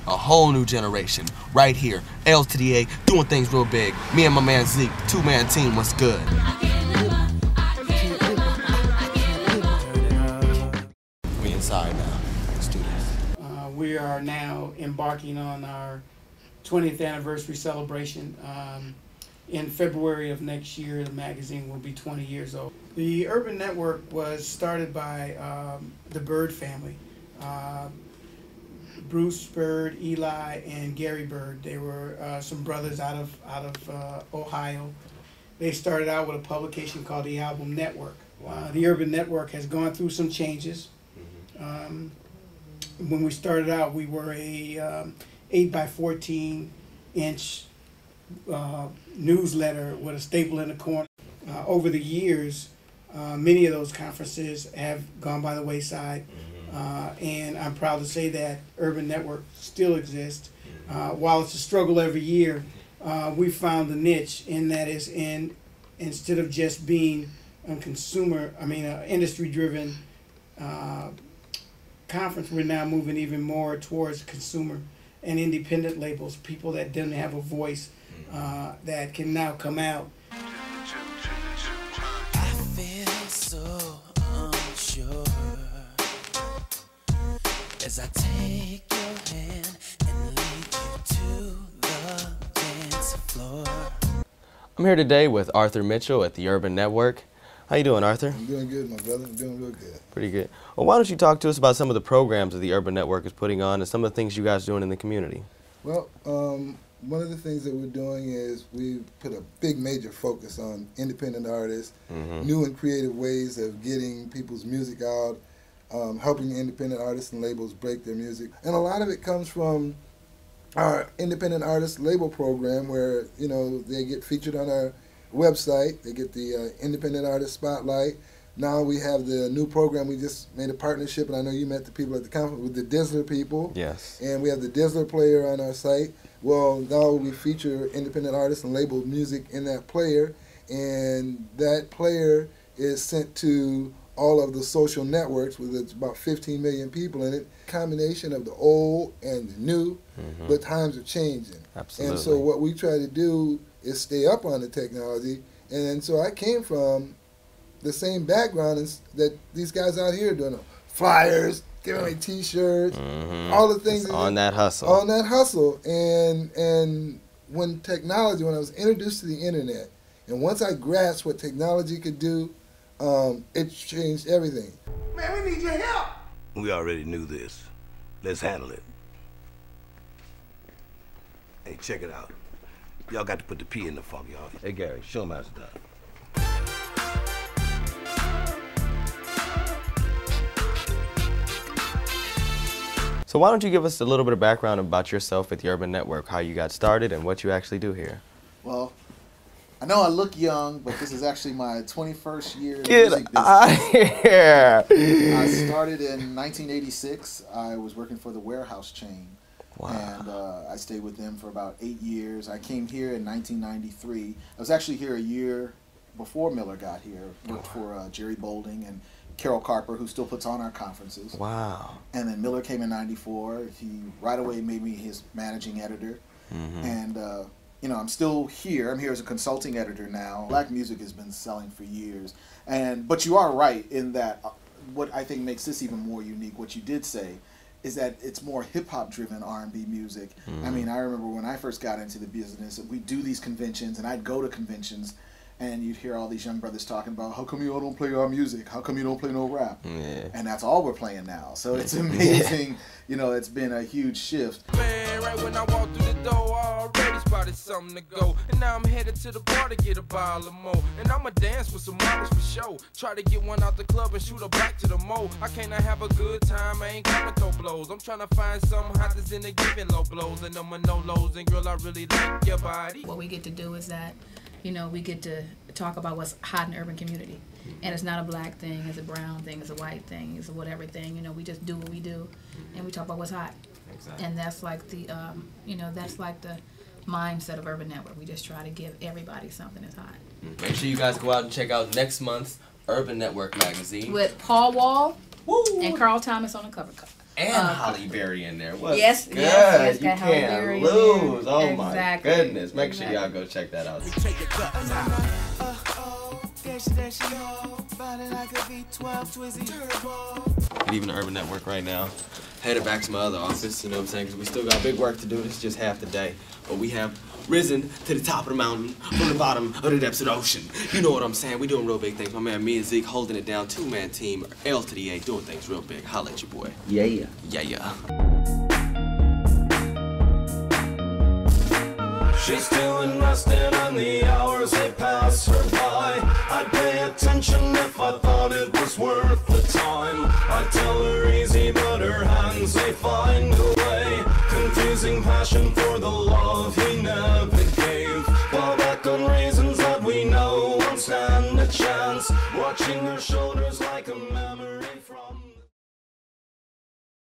a whole new generation right here. L2TheYaaa, doing things real big. Me and my man Zeke, two-man team, what's good? We inside now, students. We are now embarking on our 20th anniversary celebration. In February of next year, the magazine will be 20 years old. The Urban Network was started by the Bird family. Bruce Bird, Eli, and Gary Bird. They were some brothers out of Ohio. They started out with a publication called the Album Network. The Urban Network has gone through some changes. When we started out, we were a 8 by 14 inch newsletter with a staple in the corner. Over the years, many of those conferences have gone by the wayside, and I'm proud to say that Urban Network still exists. While it's a struggle every year, we found the niche in that is instead of just being a industry-driven conference, we're now moving even more towards consumer and independent labels, people that didn't have a voice that can now come out. I feel so unsure as I take your hand and lead you to the dance floor. I'm here today with Arthur Mitchell at the Urban Network. How you doing, Arthur? I'm doing good, my brother. I'm doing real good. Pretty good. Well, why don't you talk to us about some of the programs that the Urban Network is putting on and some of the things you guys are doing in the community? Well, one of the things that we're doing is we've put a big major focus on independent artists, new and creative ways of getting people's music out, helping independent artists and labels break their music. And a lot of it comes from our independent artist label program where, you know, they get featured on our website. They get the Independent Artist Spotlight. Now we have the new program. We just made a partnership, and I know you met the people at the conference with the Dizzler people. Yes. And we have the Dizzler player on our site. Well, now we feature independent artists and label music in that player, and that player is sent to all of the social networks with it's about 15 million people in it. Combination of the old and the new, but times are changing. Absolutely. And so what we try to do is stay up on the technology, and so I came from the same background as that these guys out here are doing, flyers, giving away T-shirts, all the things on that hustle. On that hustle, and when I was introduced to the internet, and once I grasped what technology could do, it changed everything. Man, we need your help. We already knew this. Let's handle it. Hey, check it out. Y'all got to put the P in the funk, y'all. Hey, Gary, show them how it's done. So why don't you give us a little bit of background about yourself at the Urban Network, how you got started and what you actually do here? Well, I know I look young, but this is actually my 21st year in the Get music out here! I started in 1986. I was working for the Warehouse chain. Wow. And I stayed with them for about 8 years. I came here in 1993. I was actually here a year before Miller got here. Worked for Jerry Bolding and Carol Carper, who still puts on our conferences. Wow. And then Miller came in 94. He right away made me his managing editor. And you know, I'm still here. I'm here as a consulting editor now. Black music has been selling for years. But you are right in that what I think makes this even more unique, what you did say, is that it's more hip-hop driven R&B music. I mean, I remember when I first got into the business, we'd do these conventions, and I'd go to conventions, and you'd hear all these young brothers talking about, how come you all don't play our music? How come you don't play no rap? Yeah. And that's all we're playing now. So it's amazing. You know, it's been a huge shift. Man, right when I walked through the door, I already spotted something to go. And now I'm headed to the bar to get a bottle of more. And I'ma dance with some models for show. Try to get one out the club and shoot her back to the mo. I cannot have a good time, I ain't coming throw blows. I'm trying to find something hot that's in the giving low blows. And I'm a no lows, and girl, I really like your body. What we get to do is that, you know, we get to talk about what's hot in the urban community. And it's not a black thing, it's a brown thing, it's a white thing, it's a whatever thing. You know, we just do what we do, and we talk about what's hot. Exactly. And that's like the, you know, that's like the mindset of Urban Network. We just try to give everybody something that's hot. Make sure you guys go out and check out next month's Urban Network magazine. With Paul Wall and Carl Thomas on the cover. And Holly Berry in there. What's Yes, good? yes, You got Holly can't Berry in lose. there. Oh Exactly. my goodness. Make sure Exactly. y'all go check that out. Leaving the Urban Network right now. Headed back to my other office, you know what I'm saying? Because we still got big work to do. This is just half the day. But we have risen to the top of the mountain from the bottom of the depths of the ocean. You know what I'm saying? We doing real big things. My man, me and Zeke holding it down. Two-man team, L2TheYaaa, doing things real big. Holla at your boy. Yeah, yeah. Yeah, yeah. She's still invested and the hours they pass her by. I'd pay attention if I thought it was worth the time. I'd tell her easy, but her hands they find a way. Confusing passion